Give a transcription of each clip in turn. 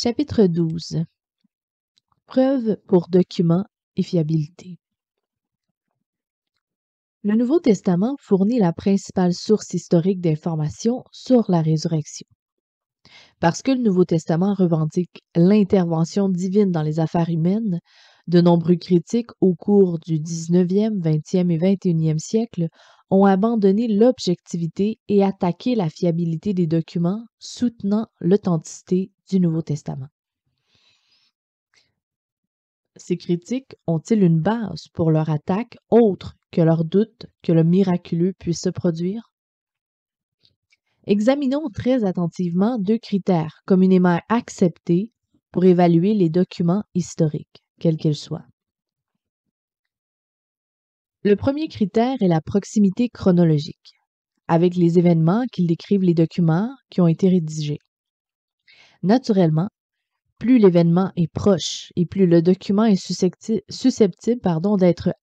Chapitre 12. Preuves pour documents et fiabilité. Le Nouveau Testament fournit la principale source historique d'informations sur la résurrection. Parce que le Nouveau Testament revendique l'intervention divine dans les affaires humaines, de nombreux critiques au cours du 19e, 20e et 21e siècle ont abandonné l'objectivité et attaqué la fiabilité des documents soutenant l'authenticité du Nouveau Testament. Ces critiques ont-ils une base pour leur attaque autre que leur doute que le miraculeux puisse se produire? Examinons très attentivement deux critères communément acceptés pour évaluer les documents historiques, quels qu'ils soient. Le premier critère est la proximité chronologique, avec les événements qu'ils décrivent les documents qui ont été rédigés. Naturellement, plus l'événement est proche et plus le document est susceptible d'être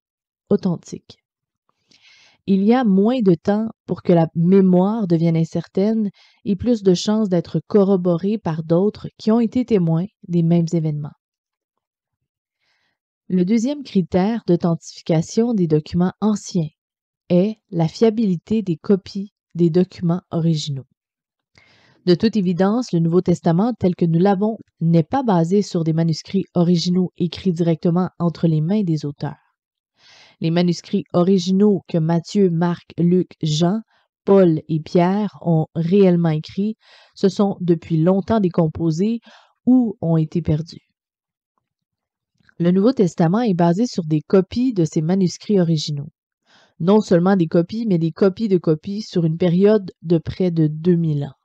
authentique. Il y a moins de temps pour que la mémoire devienne incertaine et plus de chances d'être corroborée par d'autres qui ont été témoins des mêmes événements. Le deuxième critère d'authentification des documents anciens est la fiabilité des copies des documents originaux. De toute évidence, le Nouveau Testament tel que nous l'avons n'est pas basé sur des manuscrits originaux écrits directement entre les mains des auteurs. Les manuscrits originaux que Matthieu, Marc, Luc, Jean, Paul et Pierre ont réellement écrits se sont depuis longtemps décomposés ou ont été perdus. Le Nouveau Testament est basé sur des copies de ces manuscrits originaux. Non seulement des copies, mais des copies de copies sur une période de près de 2000 ans.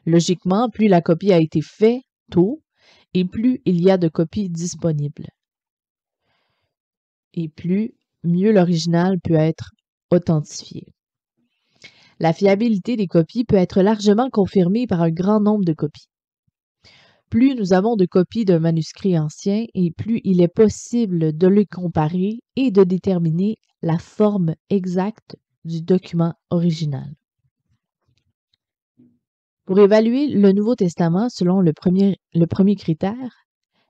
Logiquement, plus la copie a été faite tôt, et plus il y a de copies disponibles. Et plus mieux l'original peut être authentifié. La fiabilité des copies peut être largement confirmée par un grand nombre de copies. Plus nous avons de copies d'un manuscrit ancien et plus il est possible de les comparer et de déterminer la forme exacte du document original. Pour évaluer le Nouveau Testament selon le premier critère,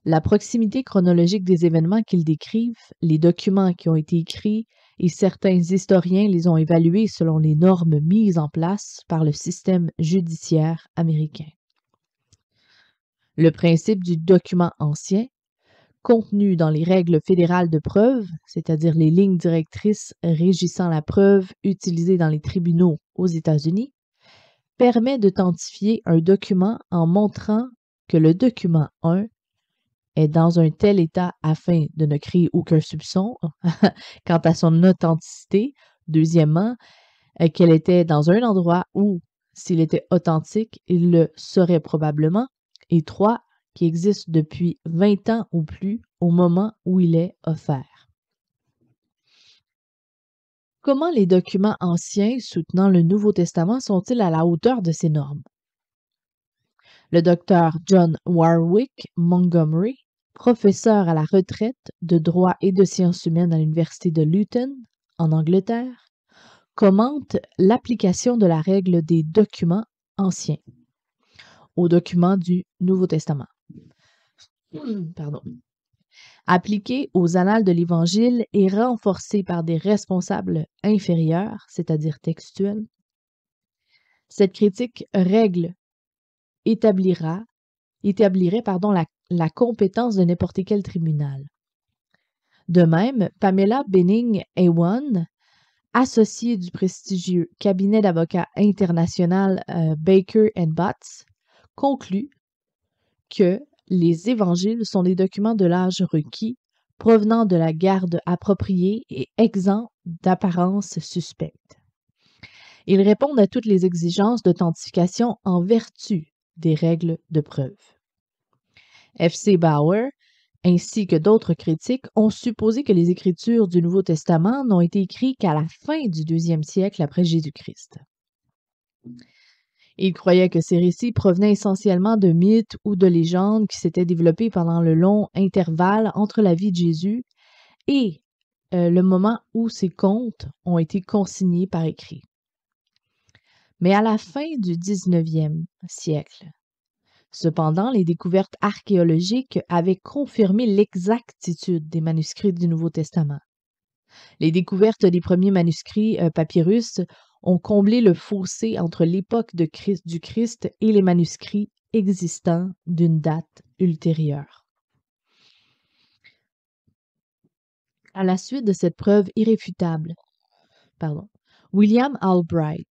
la proximité chronologique des événements qu'ils décrivent, les documents qui ont été écrits et certains historiens les ont évalués selon les normes mises en place par le système judiciaire américain. Le principe du document ancien, contenu dans les règles fédérales de preuve, c'est-à-dire les lignes directrices régissant la preuve utilisées dans les tribunaux aux États-Unis, permet d'authentifier un document en montrant que le document 1 est dans un tel état afin de ne créer aucun soupçon quant à son authenticité. Deuxièmement, qu'elle était dans un endroit où, s'il était authentique, il le serait probablement. Et 3, qui existe depuis 20 ans ou plus au moment où il est offert. Comment les documents anciens soutenant le Nouveau Testament sont-ils à la hauteur de ces normes? Le docteur John Warwick Montgomery, professeur à la retraite de droit et de sciences humaines à l'Université de Luton, en Angleterre, commente l'application de la règle des documents anciens aux documents du Nouveau Testament. Appliquée aux annales de l'Évangile et renforcée par des responsables inférieurs, c'est-à-dire textuels, cette critique établirait la compétence de n'importe quel tribunal. De même, Pamela Benning Ewan, associée du prestigieux cabinet d'avocats international Baker & Botts, conclut que les évangiles sont des documents de l'âge requis, provenant de la garde appropriée et exempts d'apparence suspecte. Ils répondent à toutes les exigences d'authentification en vertu des règles de preuve. F.C. Bauer, ainsi que d'autres critiques, ont supposé que les Écritures du Nouveau Testament n'ont été écrites qu'à la fin du 2e siècle après Jésus-Christ. Ils croyaient que ces récits provenaient essentiellement de mythes ou de légendes qui s'étaient développés pendant le long intervalle entre la vie de Jésus et le moment où ces contes ont été consignés par écrit. Mais à la fin du 19e siècle, Cependant, les découvertes archéologiques avaient confirmé l'exactitude des manuscrits du Nouveau Testament. Les découvertes des premiers manuscrits papyrus ont comblé le fossé entre l'époque du Christ et les manuscrits existants d'une date ultérieure. À la suite de cette preuve irréfutable, William Albright,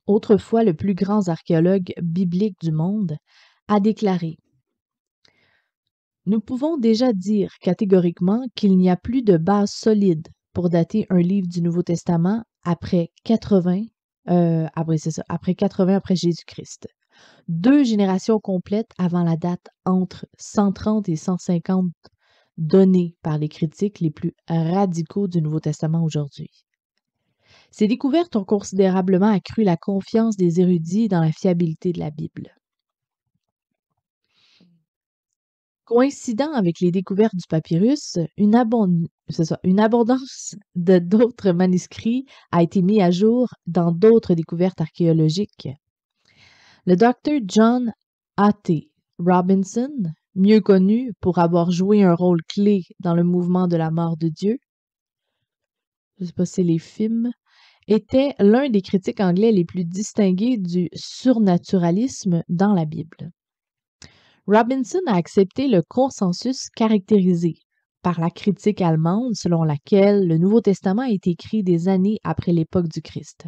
autrefois le plus grand archéologue biblique du monde, a déclaré: Nous pouvons déjà dire catégoriquement qu'il n'y a plus de base solide pour dater un livre du Nouveau Testament après 80 après Jésus-Christ. 2 générations complètes avant la date entre 130 et 150 donnée par les critiques les plus radicaux du Nouveau Testament aujourd'hui. Ces découvertes ont considérablement accru la confiance des érudits dans la fiabilité de la Bible. Coïncidant avec les découvertes du papyrus, une abondance de d'autres manuscrits a été mise à jour dans d'autres découvertes archéologiques. Le Dr. John A.T. Robinson, mieux connu pour avoir joué un rôle clé dans le mouvement de la mort de Dieu, je ne sais pas si c'est les films, était l'un des critiques anglais les plus distingués du surnaturalisme dans la Bible. Robinson a accepté le consensus caractérisé par la critique allemande selon laquelle le Nouveau Testament a été écrit des années après l'époque du Christ,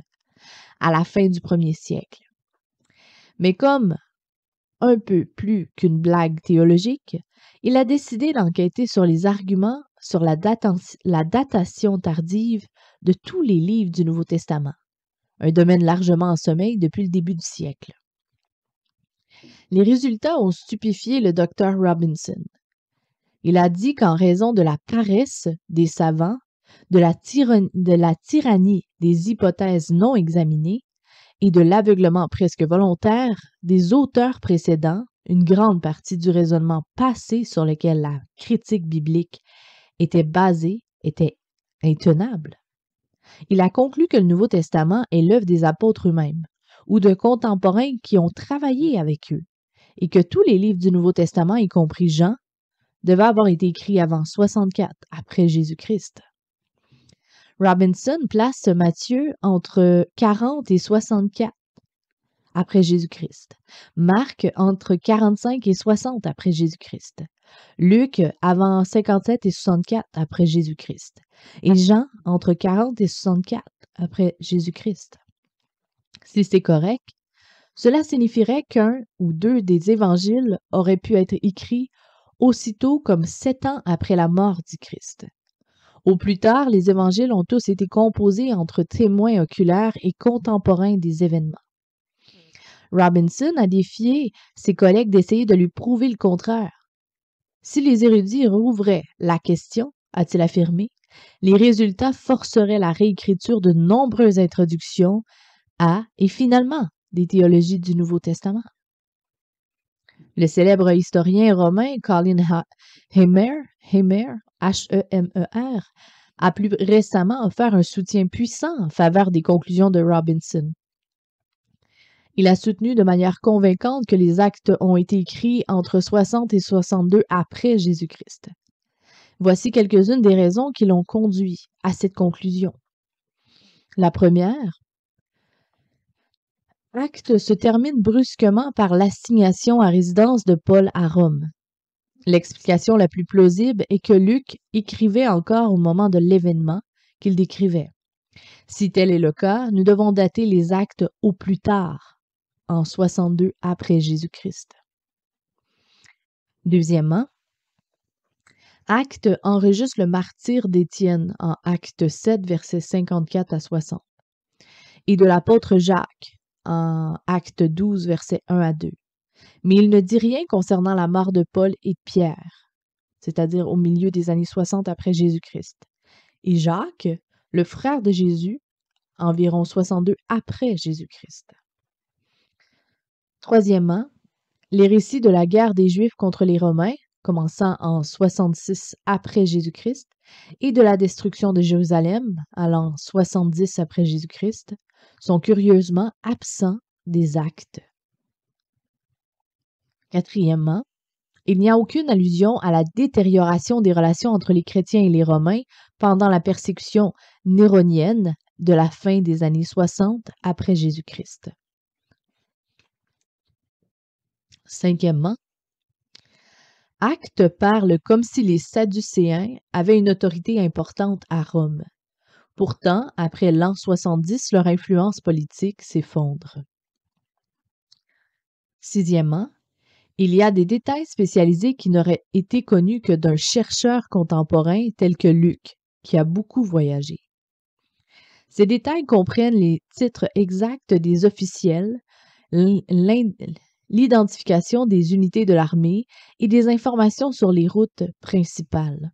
à la fin du 1er siècle. Mais comme un peu plus qu'une blague théologique, il a décidé d'enquêter sur les arguments sur la datation tardive de tous les livres du Nouveau Testament, un domaine largement en sommeil depuis le début du siècle. Les résultats ont stupéfié le Dr. Robinson. Il a dit qu'en raison de la paresse des savants, de la tyrannie des hypothèses non examinées et de l'aveuglement presque volontaire des auteurs précédents, une grande partie du raisonnement passé sur lequel la critique biblique était basée était intenable. Il a conclu que le Nouveau Testament est l'œuvre des apôtres eux-mêmes ou de contemporains qui ont travaillé avec eux, et que tous les livres du Nouveau Testament, y compris Jean, devaient avoir été écrits avant 64 après Jésus-Christ. Robinson place Matthieu entre 40 et 64 après Jésus-Christ, Marc entre 45 et 60 après Jésus-Christ, Luc avant 57 et 64 après Jésus-Christ, et Jean entre 40 et 64 après Jésus-Christ. Si c'est correct, cela signifierait qu'un ou deux des évangiles auraient pu être écrits aussitôt comme 7 ans après la mort du Christ. Au plus tard, les évangiles ont tous été composés entre témoins oculaires et contemporains des événements. Robinson a défié ses collègues d'essayer de lui prouver le contraire. Si les érudits rouvraient la question, a-t-il affirmé, les résultats forceraient la réécriture de nombreuses introductions à et finalement des théologies du Nouveau Testament. Le célèbre historien romain Colin Hemer, H-E-M-E-R, a plus récemment offert un soutien puissant en faveur des conclusions de Robinson. Il a soutenu de manière convaincante que les actes ont été écrits entre 60 et 62 après Jésus-Christ. Voici quelques-unes des raisons qui l'ont conduit à cette conclusion. La première, Actes se termine brusquement par l'assignation à résidence de Paul à Rome. L'explication la plus plausible est que Luc écrivait encore au moment de l'événement qu'il décrivait. Si tel est le cas, nous devons dater les actes au plus tard, en 62 après Jésus-Christ. Deuxièmement, Actes enregistre le martyre d'Étienne en Acte 7, versets 54 à 60, et de l'apôtre Jacques en Acte 12, versets 1 à 2. Mais il ne dit rien concernant la mort de Paul et de Pierre, c'est-à-dire au milieu des années 60 après Jésus-Christ. Et Jacques, le frère de Jésus, environ 62 après Jésus-Christ. Troisièmement, les récits de la guerre des Juifs contre les Romains, commençant en 66 après Jésus-Christ, et de la destruction de Jérusalem, à l'an 70 après Jésus-Christ, sont curieusement absents des actes. Quatrièmement, il n'y a aucune allusion à la détérioration des relations entre les chrétiens et les Romains pendant la persécution néronienne de la fin des années 60 après Jésus-Christ. Cinquièmement, Actes parle comme si les Sadducéens avaient une autorité importante à Rome. Pourtant, après l'an 70, leur influence politique s'effondre. Sixièmement, il y a des détails spécialisés qui n'auraient été connus que d'un chercheur contemporain tel que Luc, qui a beaucoup voyagé. Ces détails comprennent les titres exacts des officiels, l'identification des unités de l'armée et des informations sur les routes principales.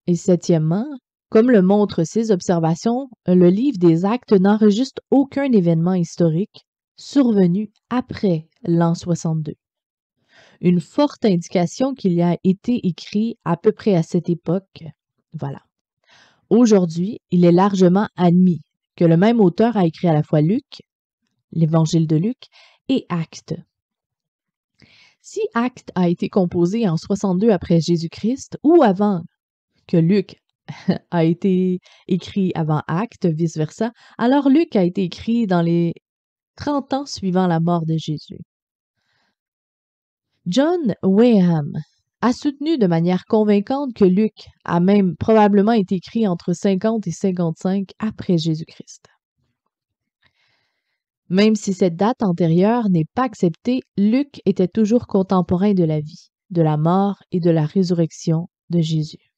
Et septièmement, comme le montrent ces observations, le livre des Actes n'enregistre aucun événement historique survenu après l'an 62. Une forte indication qu'il y a été écrit à peu près à cette époque. Voilà. Aujourd'hui, il est largement admis que le même auteur a écrit à la fois Luc, l'Évangile de Luc, et Actes. Si Actes a été composé en 62 après Jésus-Christ ou avant que Luc a été écrit avant Actes, vice-versa, alors Luc a été écrit dans les 30 ans suivant la mort de Jésus. John Wayham a soutenu de manière convaincante que Luc a même probablement été écrit entre 50 et 55 après Jésus-Christ. Même si cette date antérieure n'est pas acceptée, Luc était toujours contemporain de la vie, de la mort et de la résurrection de Jésus.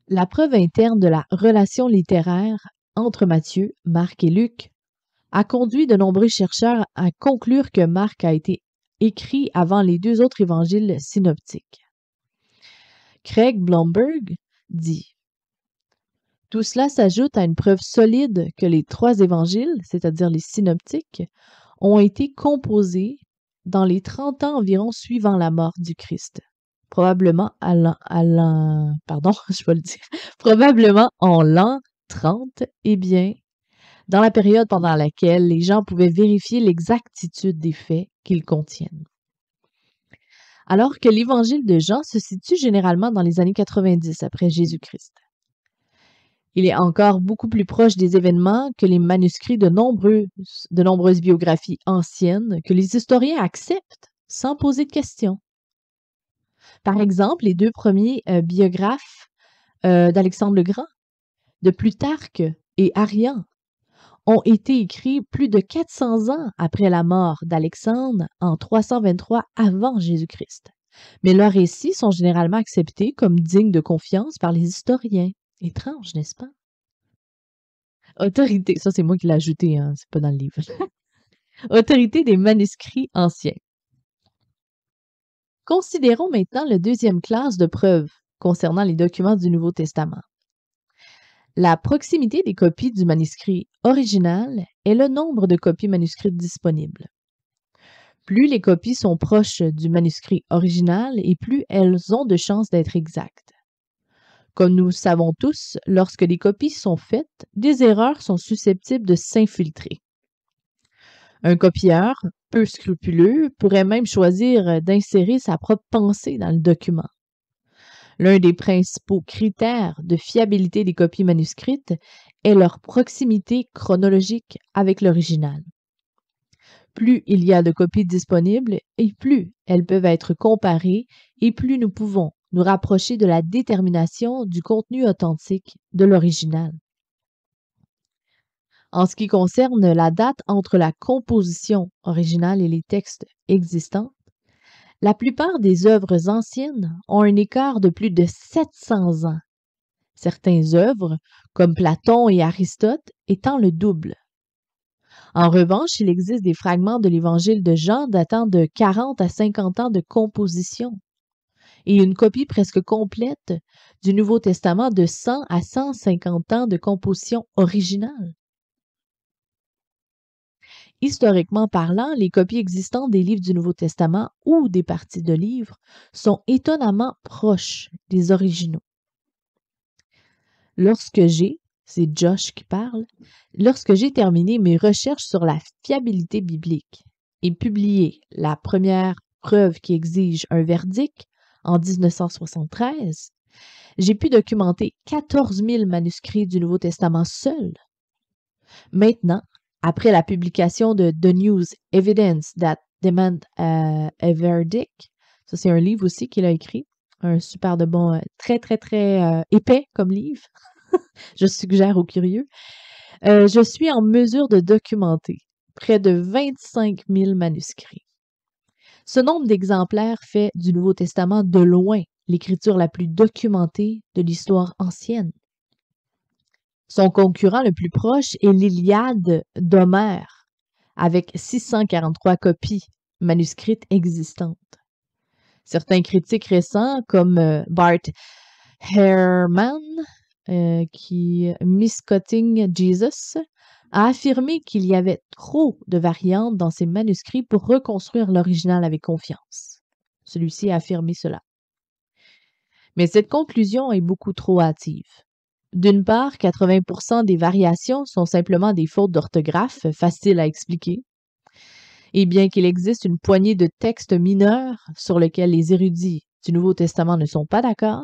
La preuve interne de la relation littéraire entre Matthieu, Marc et Luc a conduit de nombreux chercheurs à conclure que Marc a été écrit avant les deux autres évangiles synoptiques. Craig Blomberg dit « Tout cela s'ajoute à une preuve solide que les trois évangiles, c'est-à-dire les synoptiques, ont été composés dans les 30 ans environ suivant la mort du Christ. Probablement probablement en l'an 30, eh bien, dans la période pendant laquelle les gens pouvaient vérifier l'exactitude des faits qu'ils contiennent. Alors que l'évangile de Jean se situe généralement dans les années 90 après Jésus-Christ. Il est encore beaucoup plus proche des événements que les manuscrits de nombreuses biographies anciennes que les historiens acceptent sans poser de questions. Par exemple, les deux premiers biographes d'Alexandre le Grand, de Plutarque et Arrian, ont été écrits plus de 400 ans après la mort d'Alexandre en 323 avant Jésus-Christ. Mais leurs récits sont généralement acceptés comme dignes de confiance par les historiens. Étrange, n'est-ce pas? Autorité, ça c'est moi qui l'ai ajouté, hein, c'est pas dans le livre. Autorité des manuscrits anciens. Considérons maintenant la deuxième classe de preuves concernant les documents du Nouveau Testament. La proximité des copies du manuscrit original est le nombre de copies manuscrites disponibles. Plus les copies sont proches du manuscrit original et plus elles ont de chances d'être exactes. Comme nous savons tous, lorsque des copies sont faites, des erreurs sont susceptibles de s'infiltrer. Un copieur, peu scrupuleux, pourrait même choisir d'insérer sa propre pensée dans le document. L'un des principaux critères de fiabilité des copies manuscrites est leur proximité chronologique avec l'original. Plus il y a de copies disponibles et plus elles peuvent être comparées et plus nous pouvons nous rapprocher de la détermination du contenu authentique de l'original. En ce qui concerne la date entre la composition originale et les textes existants, la plupart des œuvres anciennes ont un écart de plus de 700 ans. Certaines œuvres, comme Platon et Aristote, étant le double. En revanche, il existe des fragments de l'Évangile de Jean datant de 40 à 50 ans de composition et une copie presque complète du Nouveau Testament de 100 à 150 ans de composition originale. Historiquement parlant, les copies existantes des livres du Nouveau Testament ou des parties de livres sont étonnamment proches des originaux. Lorsque j'ai, c'est Josh qui parle, lorsque j'ai terminé mes recherches sur la fiabilité biblique et publié la première preuve qui exige un verdict en 1973, j'ai pu documenter 14 000 manuscrits du Nouveau Testament seul. Maintenant, après la publication de The News Evidence That Demand a Verdict, ça c'est un livre aussi qu'il a écrit, un super de bon, très très très épais comme livre, je suggère aux curieux, je suis en mesure de documenter près de 25 000 manuscrits. Ce nombre d'exemplaires fait du Nouveau Testament de loin l'écriture la plus documentée de l'histoire ancienne. Son concurrent le plus proche est l'Iliade d'Homère, avec 643 copies manuscrites existantes. Certains critiques récents, comme Bart Ehrman, qui Misquoting Jesus, a affirmé qu'il y avait trop de variantes dans ces manuscrits pour reconstruire l'original avec confiance. Celui-ci a affirmé cela. Mais cette conclusion est beaucoup trop hâtive. D'une part, 80% des variations sont simplement des fautes d'orthographe faciles à expliquer. Et bien qu'il existe une poignée de textes mineurs sur lesquels les érudits du Nouveau Testament ne sont pas d'accord,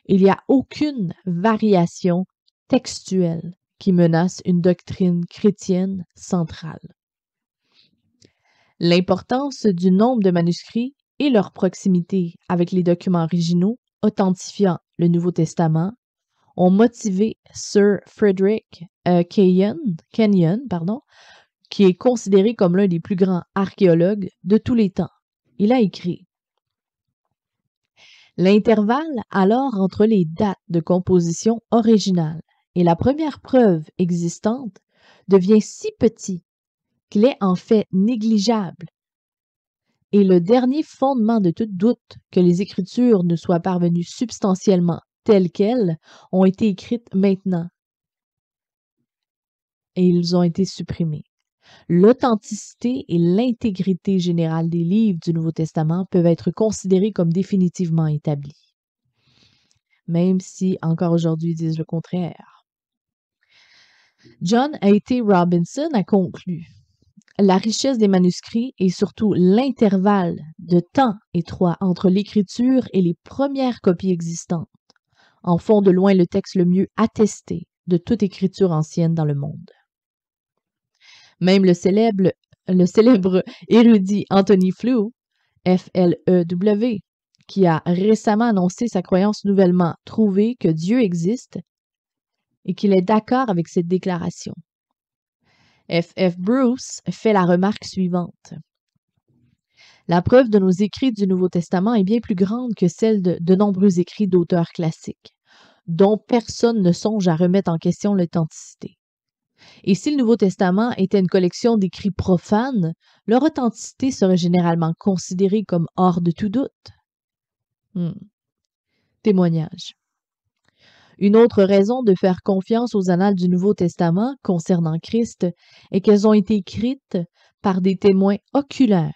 il n'y a aucune variation textuelle qui menace une doctrine chrétienne centrale. L'importance du nombre de manuscrits et leur proximité avec les documents originaux authentifiant le Nouveau Testament ont motivé Sir Frederick Kenyon, qui est considéré comme l'un des plus grands archéologues de tous les temps. Il a écrit: l'intervalle alors entre les dates de composition originale et la première preuve existante devient si petit qu'il est en fait négligeable, et le dernier fondement de tout doute que les Écritures ne soient parvenues substantiellement telles quelles ont été écrites maintenant, et ils ont été supprimés. L'authenticité et l'intégrité générale des livres du Nouveau Testament peuvent être considérés comme définitivement établis, même si encore aujourd'hui ils disent le contraire. John A.T. Robinson a conclu: la richesse des manuscrits et surtout l'intervalle de temps étroit entre l'écriture et les premières copies existantes en font de loin le texte le mieux attesté de toute écriture ancienne dans le monde. Même le célèbre érudit Anthony Flew, F-L-E-W, qui a récemment annoncé sa croyance nouvellement trouvée que Dieu existe et qu'il est d'accord avec cette déclaration. F.F. Bruce fait la remarque suivante: la preuve de nos écrits du Nouveau Testament est bien plus grande que celle de nombreux écrits d'auteurs classiques, dont personne ne songe à remettre en question l'authenticité. Et si le Nouveau Testament était une collection d'écrits profanes, leur authenticité serait généralement considérée comme hors de tout doute. Témoignage. Une autre raison de faire confiance aux annales du Nouveau Testament concernant Christ est qu'elles ont été écrites par des témoins oculaires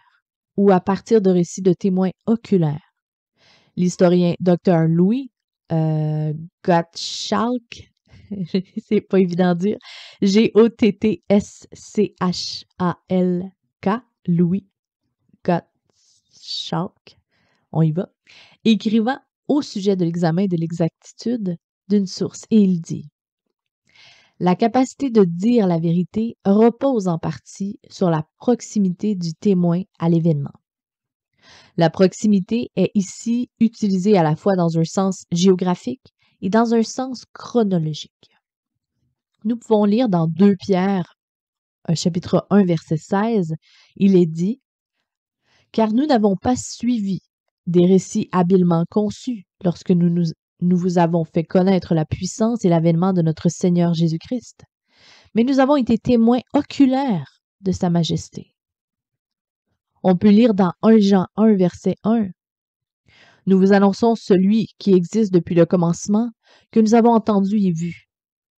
ou à partir de récits de témoins oculaires. L'historien Dr. Louis Gottschalk, c'est pas évident à dire, G-O-T-T-S-C-H-A-L-K, Louis Gottschalk, on y va, écrivant au sujet de l'examen de l'exactitude d'une source, et il dit: la capacité de dire la vérité repose en partie sur la proximité du témoin à l'événement. La proximité est ici utilisée à la fois dans un sens géographique et dans un sens chronologique. Nous pouvons lire dans 2 Pierre, chapitre 1, verset 16, il est dit: car nous n'avons pas suivi des récits habilement conçus lorsque nous vous avons fait connaître la puissance et l'avènement de notre Seigneur Jésus-Christ, mais nous avons été témoins oculaires de sa majesté. On peut lire dans 1 Jean 1, verset 1. Nous vous annonçons celui qui existe depuis le commencement, que nous avons entendu et vu.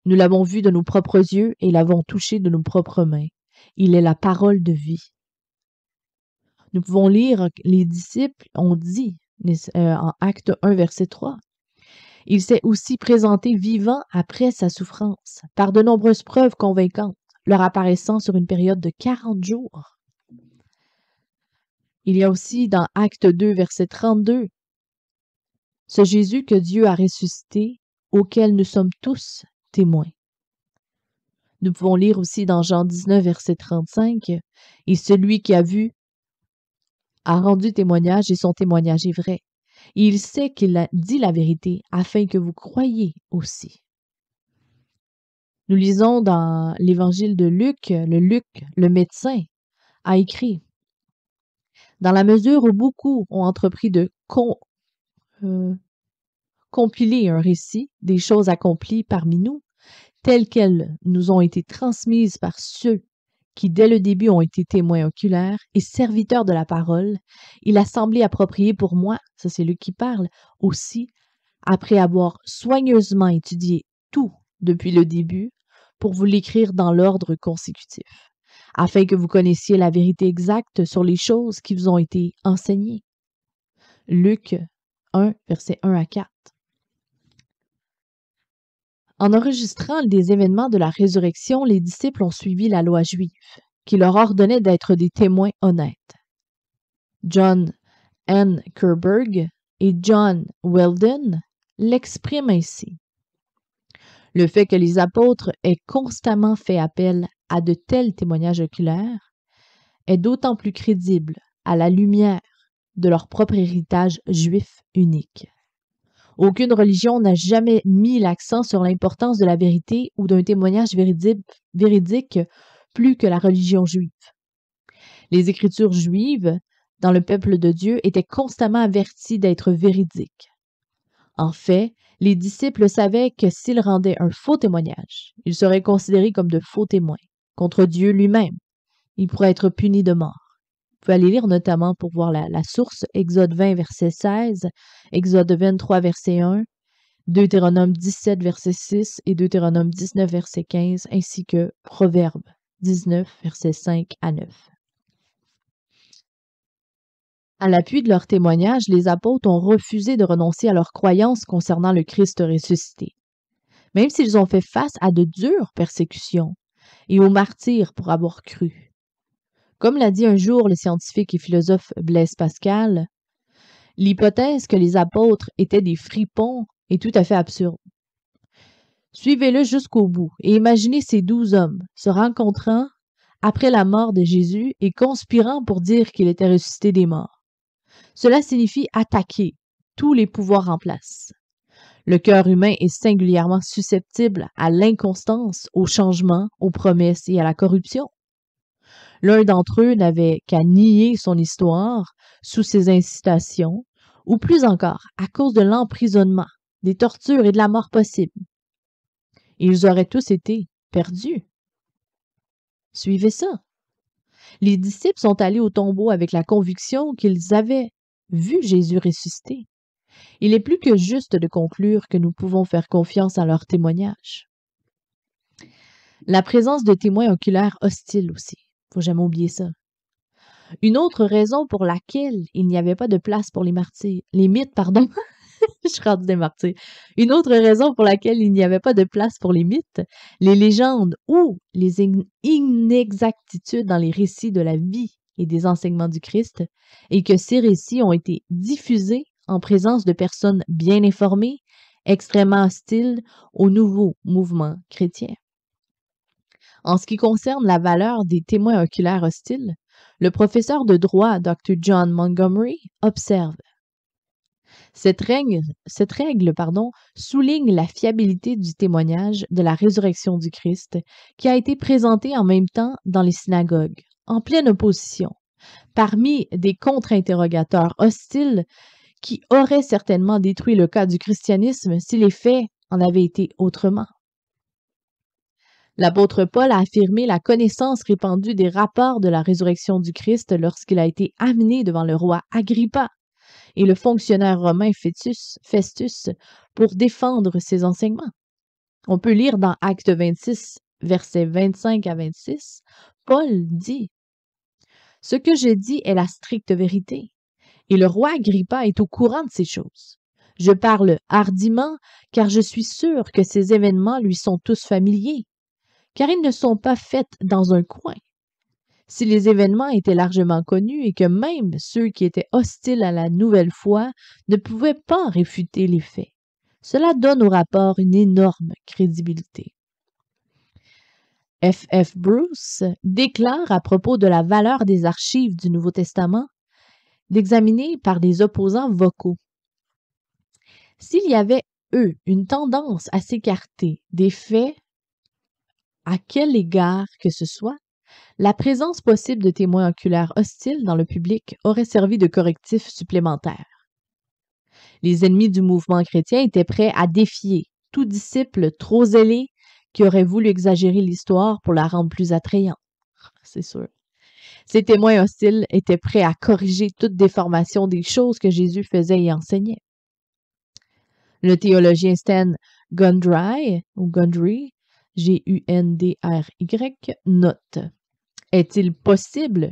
Nous l'avons vu de nos propres yeux et l'avons touché de nos propres mains. Il est la parole de vie. Nous pouvons lire, les disciples ont dit, en Acte 1, verset 3, Il s'est aussi présenté vivant après sa souffrance, par de nombreuses preuves convaincantes, leur apparaissant sur une période de 40 jours. Il y a aussi dans Acte 2, verset 32, ce Jésus que Dieu a ressuscité, auquel nous sommes tous témoins. Nous pouvons lire aussi dans Jean 19, verset 35, « Et celui qui a vu a rendu témoignage et son témoignage est vrai. Et il sait qu'il a dit la vérité afin que vous croyiez aussi. » Nous lisons dans l'évangile de Luc, le médecin, a écrit « Dans la mesure où beaucoup ont entrepris de compiler un récit des choses accomplies parmi nous, telles qu'elles nous ont été transmises par ceux qui dès le début ont été témoins oculaires et serviteurs de la parole, il a semblé approprié pour moi, ça c'est Luc qui parle, aussi, après avoir soigneusement étudié tout depuis le début, pour vous l'écrire dans l'ordre consécutif, afin que vous connaissiez la vérité exacte sur les choses qui vous ont été enseignées. Luc 1, versets 1 à 4. En enregistrant des événements de la résurrection, les disciples ont suivi la loi juive, qui leur ordonnait d'être des témoins honnêtes. John N. Kerberg et John Weldon l'expriment ainsi. Le fait que les apôtres aient constamment fait appel à de tels témoignages oculaires est d'autant plus crédible à la lumière de leur propre héritage juif unique. Aucune religion n'a jamais mis l'accent sur l'importance de la vérité ou d'un témoignage véridique plus que la religion juive. Les Écritures juives, dans le peuple de Dieu, étaient constamment averties d'être véridiques. En fait, les disciples savaient que s'ils rendaient un faux témoignage, ils seraient considérés comme de faux témoins contre Dieu lui-même. Ils pourraient être punis de mort. Vous pouvez aller lire notamment pour voir la source, Exode 20, verset 16, Exode 23, verset 1, Deutéronome 17, verset 6 et Deutéronome 19, verset 15, ainsi que Proverbe 19, verset 5 à 9. À l'appui de leur témoignage, les apôtres ont refusé de renoncer à leur croyance concernant le Christ ressuscité, même s'ils ont fait face à de dures persécutions et aux martyrs pour avoir cru. Comme l'a dit un jour le scientifique et philosophe Blaise Pascal, l'hypothèse que les apôtres étaient des fripons est tout à fait absurde. Suivez-le jusqu'au bout et imaginez ces 12 hommes se rencontrant après la mort de Jésus et conspirant pour dire qu'il était ressuscité des morts. Cela signifie attaquer tous les pouvoirs en place. Le cœur humain est singulièrement susceptible à l'inconstance, au changement, aux promesses et à la corruption. L'un d'entre eux n'avait qu'à nier son histoire sous ses incitations, ou plus encore, à cause de l'emprisonnement, des tortures et de la mort possible. Ils auraient tous été perdus. Suivez ça. Les disciples sont allés au tombeau avec la conviction qu'ils avaient vu Jésus ressuscité. Il est plus que juste de conclure que nous pouvons faire confiance à leur témoignage. La présence de témoins oculaires hostiles aussi. Faut jamais oublier ça. Une autre raison pour laquelle il n'y avait pas de place pour les mythes, pardon. Je suis rendue des martyrs. Une autre raison pour laquelle il n'y avait pas de place pour les mythes, les légendes ou les inexactitudes dans les récits de la vie et des enseignements du Christ, et que ces récits ont été diffusés en présence de personnes bien informées, extrêmement hostiles au nouveau mouvement chrétien. En ce qui concerne la valeur des témoins oculaires hostiles, le professeur de droit Dr. John Montgomery observe: Cette règle, souligne la fiabilité du témoignage de la résurrection du Christ qui a été présenté en même temps dans les synagogues, en pleine opposition, parmi des contre-interrogateurs hostiles qui auraient certainement détruit le cas du christianisme si les faits en avaient été autrement. L'apôtre Paul a affirmé la connaissance répandue des rapports de la résurrection du Christ lorsqu'il a été amené devant le roi Agrippa et le fonctionnaire romain Festus pour défendre ses enseignements. On peut lire dans Acte 26, versets 25 à 26, Paul dit « Ce que je dis est la stricte vérité, et le roi Agrippa est au courant de ces choses. Je parle hardiment, car je suis sûr que ces événements lui sont tous familiers, car ils ne sont pas faits dans un coin. Si les événements étaient largement connus et que même ceux qui étaient hostiles à la nouvelle foi ne pouvaient pas réfuter les faits, cela donne au rapport une énorme crédibilité. F. F. Bruce déclare à propos de la valeur des archives du Nouveau Testament d'examiner par des opposants vocaux. S'il y avait, une tendance à s'écarter des faits à quel égard que ce soit, la présence possible de témoins oculaires hostiles dans le public aurait servi de correctif supplémentaire. Les ennemis du mouvement chrétien étaient prêts à défier tout disciple trop zélé qui aurait voulu exagérer l'histoire pour la rendre plus attrayante. C'est sûr. Ces témoins hostiles étaient prêts à corriger toute déformation des choses que Jésus faisait et enseignait. Le théologien Stan Gundry, G-U-N-D-R-Y, note: est-il possible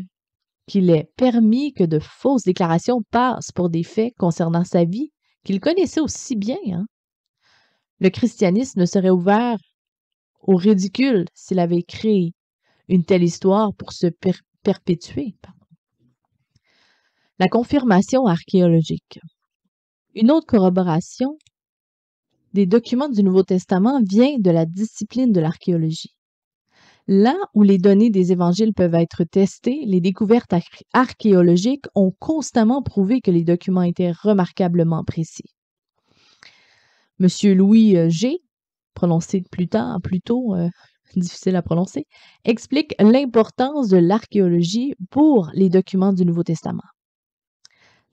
qu'il ait permis que de fausses déclarations passent pour des faits concernant sa vie qu'il connaissait aussi bien, hein? Le christianisme ne serait ouvert au ridicule s'il avait créé une telle histoire pour se perpétuer. La confirmation archéologique. Une autre corroboration des documents du Nouveau Testament vient de la discipline de l'archéologie. Là où les données des évangiles peuvent être testées, les découvertes archéologiques ont constamment prouvé que les documents étaient remarquablement précis. Monsieur Louis G., prononcé plutôt difficile à prononcer, explique l'importance de l'archéologie pour les documents du Nouveau Testament.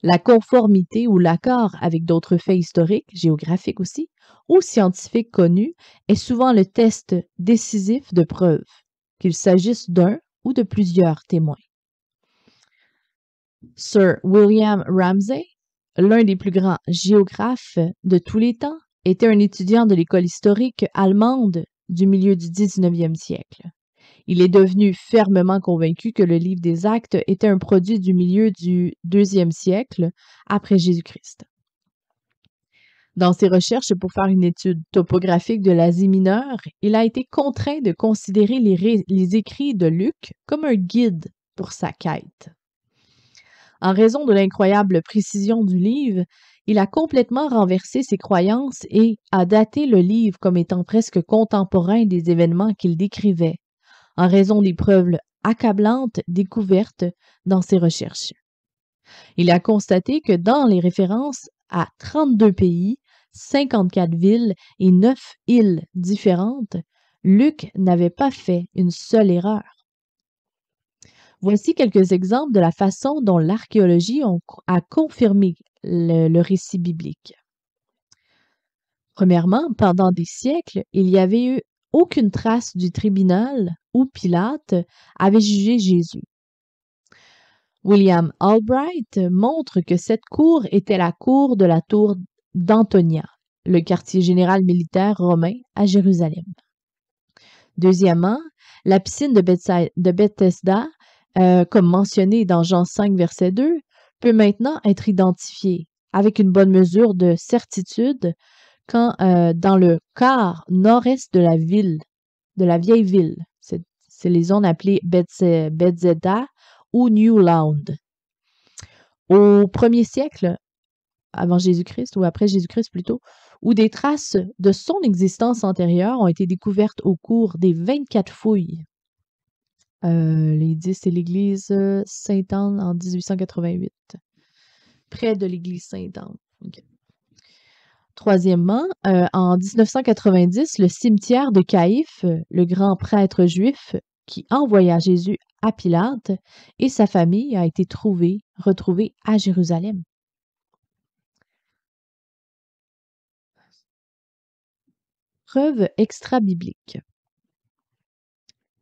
La conformité ou l'accord avec d'autres faits historiques, géographiques aussi, ou scientifiques connus, est souvent le test décisif de preuve, qu'il s'agisse d'un ou de plusieurs témoins. Sir William Ramsay, l'un des plus grands géographes de tous les temps, était un étudiant de l'école historique allemande du milieu du 19e siècle. Il est devenu fermement convaincu que le livre des Actes était un produit du milieu du 2e siècle après Jésus-Christ. Dans ses recherches pour faire une étude topographique de l'Asie mineure, il a été contraint de considérer les écrits de Luc comme un guide pour sa quête. En raison de l'incroyable précision du livre, il a complètement renversé ses croyances et a daté le livre comme étant presque contemporain des événements qu'il décrivait, en raison des preuves accablantes découvertes dans ses recherches. Il a constaté que dans les références à 32 pays, 54 villes et 9 îles différentes, Luc n'avait pas fait une seule erreur. Voici quelques exemples de la façon dont l'archéologie a confirmé le récit biblique. Premièrement, pendant des siècles, il n'y avait eu aucune trace du tribunal où Pilate avait jugé Jésus. William Albright montre que cette cour était la cour de la tour d'Antonia, le quartier général militaire romain à Jérusalem. Deuxièmement, la piscine de Bethesda, comme mentionné dans Jean 5, verset 2, peut maintenant être identifiée avec une bonne mesure de certitude quand dans le quart nord-est de la ville, de la vieille ville. C'est les zones appelées Bethesda ou New Land. Au 1er siècle, avant Jésus-Christ ou après Jésus-Christ plutôt, où des traces de son existence antérieure ont été découvertes au cours des 24 fouilles. L'édifice et l'église Sainte-Anne en 1888, près de l'église Sainte-Anne. Okay. Troisièmement, en 1990, le cimetière de Caïphe, le grand prêtre juif qui envoya Jésus à Pilate, et sa famille a été retrouvée à Jérusalem. Preuve extra-biblique.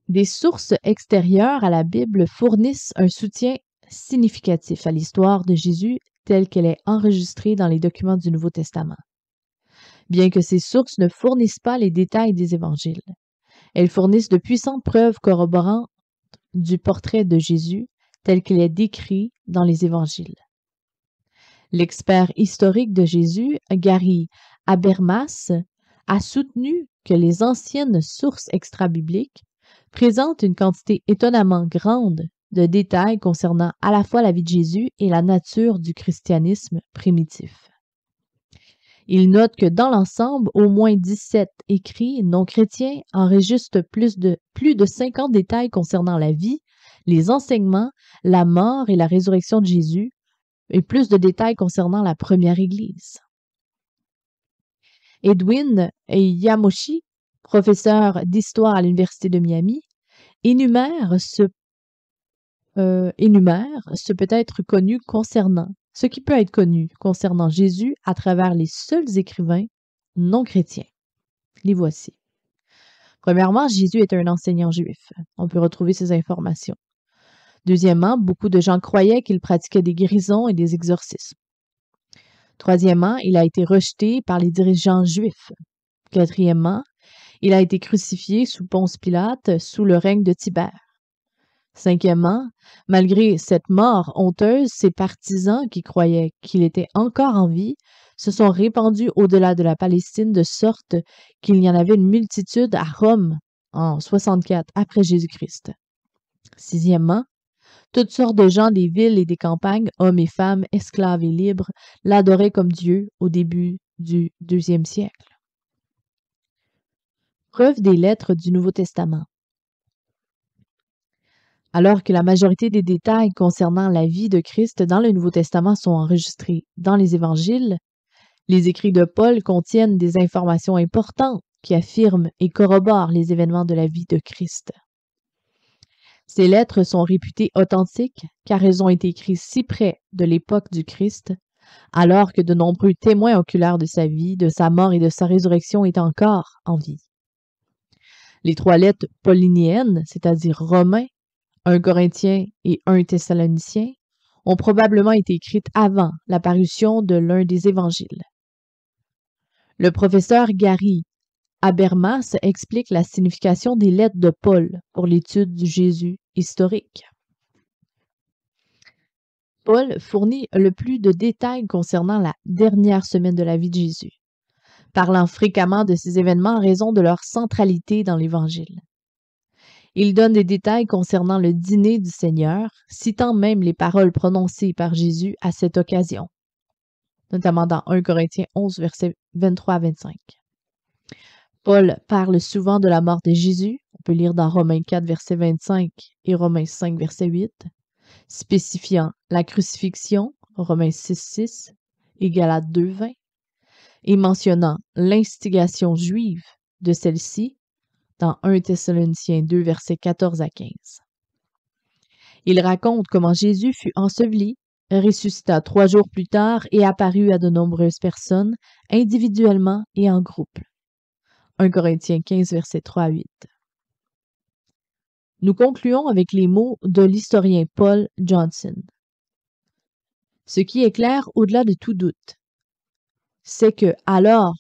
Des sources extérieures à la Bible fournissent un soutien significatif à l'histoire de Jésus telle qu'elle est enregistrée dans les documents du Nouveau Testament. Bien que ces sources ne fournissent pas les détails des évangiles, elles fournissent de puissantes preuves corroborant du portrait de Jésus tel qu'il est décrit dans les évangiles. L'expert historique de Jésus, Gary Habermas, a soutenu que les anciennes sources extra-bibliques présentent une quantité étonnamment grande de détails concernant à la fois la vie de Jésus et la nature du christianisme primitif. Il note que dans l'ensemble, au moins 17 écrits non chrétiens enregistrent plus de 50 détails concernant la vie, les enseignements, la mort et la résurrection de Jésus, et plus de détails concernant la première Église. Edwin Yamoshi, professeur d'histoire à l'Université de Miami, énumère ce qui peut être connu concernant Jésus à travers les seuls écrivains non chrétiens. Les voici. Premièrement, Jésus était un enseignant juif. On peut retrouver ces informations. Deuxièmement, beaucoup de gens croyaient qu'il pratiquait des guérisons et des exorcismes. Troisièmement, il a été rejeté par les dirigeants juifs. Quatrièmement, il a été crucifié sous Ponce Pilate sous le règne de Tibère. Cinquièmement, malgré cette mort honteuse, ses partisans qui croyaient qu'il était encore en vie se sont répandus au-delà de la Palestine de sorte qu'il y en avait une multitude à Rome en 64 après Jésus-Christ. Sixièmement, toutes sortes de gens des villes et des campagnes, hommes et femmes, esclaves et libres, l'adoraient comme Dieu au début du IIe siècle. Preuve des lettres du Nouveau Testament. Alors que la majorité des détails concernant la vie de Christ dans le Nouveau Testament sont enregistrés dans les évangiles, les écrits de Paul contiennent des informations importantes qui affirment et corroborent les événements de la vie de Christ. Ces lettres sont réputées authentiques car elles ont été écrites si près de l'époque du Christ, alors que de nombreux témoins oculaires de sa vie, de sa mort et de sa résurrection étaient encore en vie. Les 3 lettres pauliniennes, c'est-à-dire Romains, 1 Corinthiens et 1 Thessaloniciens, ont probablement été écrites avant l'apparition de l'un des évangiles. Le professeur Gary Habermas explique la signification des lettres de Paul pour l'étude du Jésus historique. Paul fournit le plus de détails concernant la dernière semaine de la vie de Jésus, parlant fréquemment de ces événements en raison de leur centralité dans l'Évangile. Il donne des détails concernant le dîner du Seigneur, citant même les paroles prononcées par Jésus à cette occasion, notamment dans 1 Corinthiens 11, versets 23 à 25. Paul parle souvent de la mort de Jésus, on peut lire dans Romains 4, verset 25 et Romains 5, verset 8, spécifiant la crucifixion, Romains 6, 6 et Galates 2, 20, et mentionnant l'instigation juive de celle-ci dans 1 Thessaloniciens 2, versets 14 à 15. Il raconte comment Jésus fut enseveli, ressuscita 3 jours plus tard et apparut à de nombreuses personnes, individuellement et en groupe. 1 Corinthiens 15, versets 3 à 8. Nous concluons avec les mots de l'historien Paul Johnson. Ce qui est clair au-delà de tout doute, c'est que alors,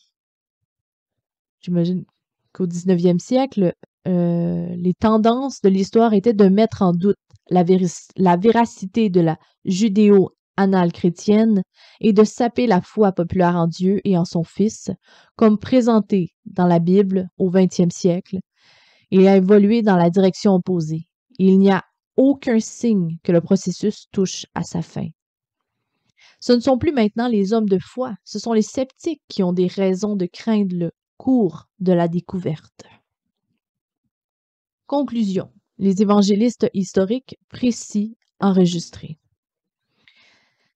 j'imagine qu'au 19e siècle, les tendances de l'histoire étaient de mettre en doute la véracité de la judéo-annale chrétienne et de saper la foi populaire en Dieu et en son Fils, comme présenté dans la Bible au 20e siècle, et a évolué dans la direction opposée. Il n'y a aucun signe que le processus touche à sa fin. Ce ne sont plus maintenant les hommes de foi, ce sont les sceptiques qui ont des raisons de craindre le cours de la découverte. Conclusion. Les évangélistes historiques précis enregistrés.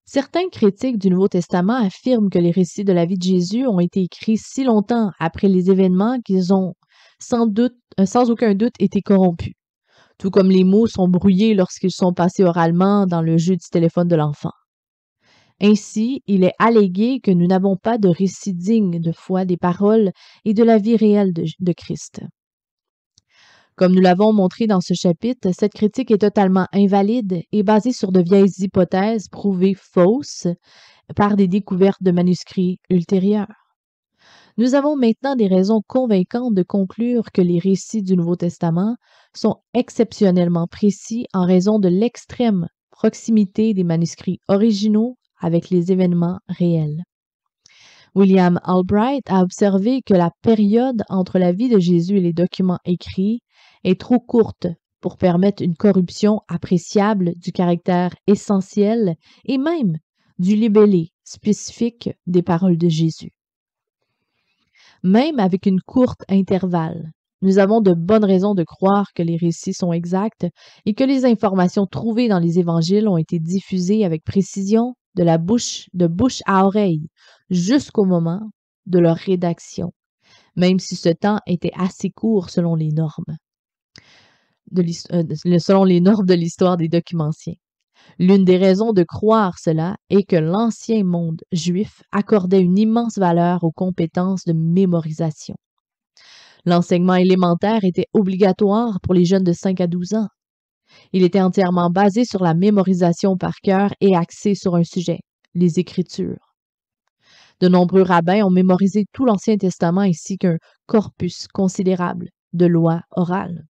Certains critiques du Nouveau Testament affirment que les récits de la vie de Jésus ont été écrits si longtemps après les événements qu'ils ont sans aucun doute été corrompus, tout comme les mots sont brouillés lorsqu'ils sont passés oralement dans le jeu du téléphone de l'enfant. Ainsi, il est allégué que nous n'avons pas de récit digne de foi des paroles et de la vie réelle de Christ. Comme nous l'avons montré dans ce chapitre, cette critique est totalement invalide et basée sur de vieilles hypothèses prouvées fausses par des découvertes de manuscrits ultérieurs. Nous avons maintenant des raisons convaincantes de conclure que les récits du Nouveau Testament sont exceptionnellement précis en raison de l'extrême proximité des manuscrits originaux avec les événements réels. William Albright a observé que la période entre la vie de Jésus et les documents écrits est trop courte pour permettre une corruption appréciable du caractère essentiel et même du libellé spécifique des paroles de Jésus. Même avec une courte intervalle, nous avons de bonnes raisons de croire que les récits sont exacts et que les informations trouvées dans les évangiles ont été diffusées avec précision de bouche à oreille jusqu'au moment de leur rédaction, même si ce temps était assez court selon les normes de l'histoire des documents anciens. L'une des raisons de croire cela est que l'ancien monde juif accordait une immense valeur aux compétences de mémorisation. L'enseignement élémentaire était obligatoire pour les jeunes de 5 à 12 ans. Il était entièrement basé sur la mémorisation par cœur et axé sur un sujet, les Écritures. De nombreux rabbins ont mémorisé tout l'Ancien Testament ainsi qu'un corpus considérable de lois orales.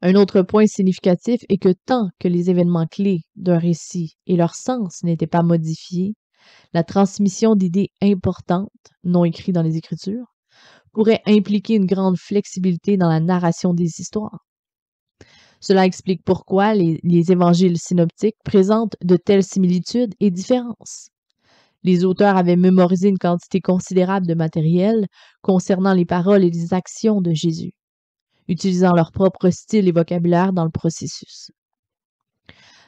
Un autre point significatif est que tant que les événements clés d'un récit et leur sens n'étaient pas modifiés, la transmission d'idées importantes, non écrites dans les Écritures, pourrait impliquer une grande flexibilité dans la narration des histoires. Cela explique pourquoi les évangiles synoptiques présentent de telles similitudes et différences. Les auteurs avaient mémorisé une quantité considérable de matériel concernant les paroles et les actions de Jésus, utilisant leur propre style et vocabulaire dans le processus.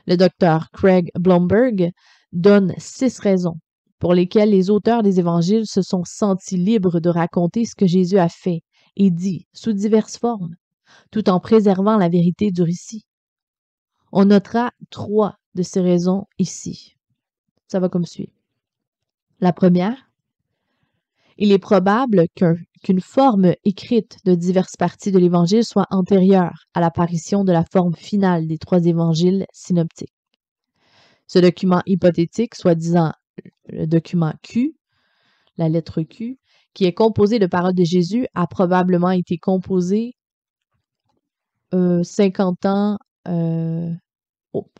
Le docteur Craig Blomberg donne 6 raisons pour lesquelles les auteurs des évangiles se sont sentis libres de raconter ce que Jésus a fait et dit sous diverses formes, tout en préservant la vérité du récit. On notera 3 de ces raisons ici. Ça va comme suit. La première, il est probable qu'une forme écrite de diverses parties de l'Évangile soit antérieure à l'apparition de la forme finale des 3 évangiles synoptiques. Ce document hypothétique, soi-disant le document Q, la lettre Q, qui est composé de paroles de Jésus, a probablement été composé 50 ans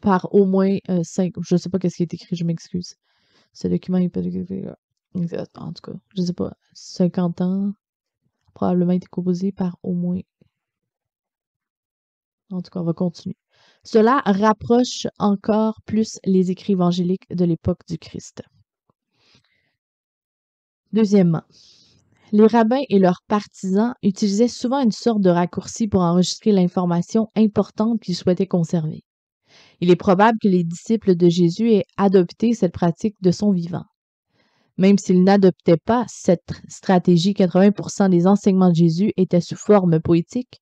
par au moins 5, je ne sais pas qu'est-ce qui est écrit, je m'excuse. Ce document hypothétique, en tout cas, je ne sais pas, 50 ans, probablement été composé par au moins. En tout cas, on va continuer. Cela rapproche encore plus les écrits évangéliques de l'époque du Christ. Deuxièmement, les rabbins et leurs partisans utilisaient souvent une sorte de raccourci pour enregistrer l'information importante qu'ils souhaitaient conserver. Il est probable que les disciples de Jésus aient adopté cette pratique de son vivant. Même s'ils n'adoptaient pas cette stratégie, 80% des enseignements de Jésus étaient sous forme poétique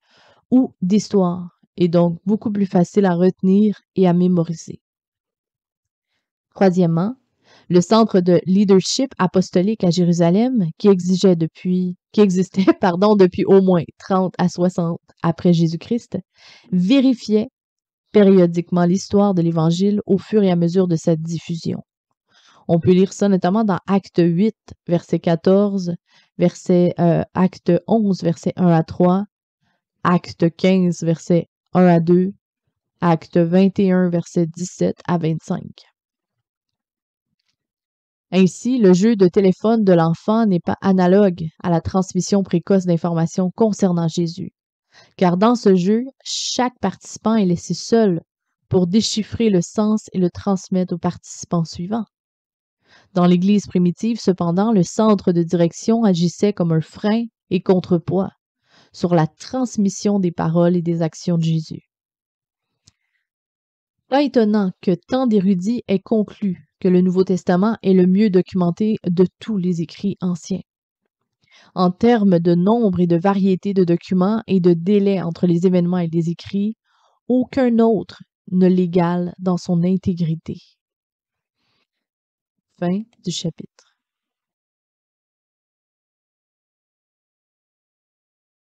ou d'histoire, et donc beaucoup plus faciles à retenir et à mémoriser. Troisièmement, le centre de leadership apostolique à Jérusalem, qui existait depuis au moins 30 à 60 après Jésus-Christ, vérifiait périodiquement l'histoire de l'Évangile au fur et à mesure de sa diffusion. On peut lire ça notamment dans Acte 8, verset 14, Acte 11, verset 1 à 3, Acte 15, verset 1 à 2, Acte 21, verset 17 à 25. Ainsi, le jeu de téléphone de l'enfant n'est pas analogue à la transmission précoce d'informations concernant Jésus, car dans ce jeu, chaque participant est laissé seul pour déchiffrer le sens et le transmettre aux participants suivants. Dans l'Église primitive, cependant, le centre de direction agissait comme un frein et contrepoids sur la transmission des paroles et des actions de Jésus. Pas étonnant que tant d'érudits aient conclu que le Nouveau Testament est le mieux documenté de tous les écrits anciens. En termes de nombre et de variété de documents et de délai entre les événements et les écrits, aucun autre ne l'égale dans son intégrité. Fin du chapitre.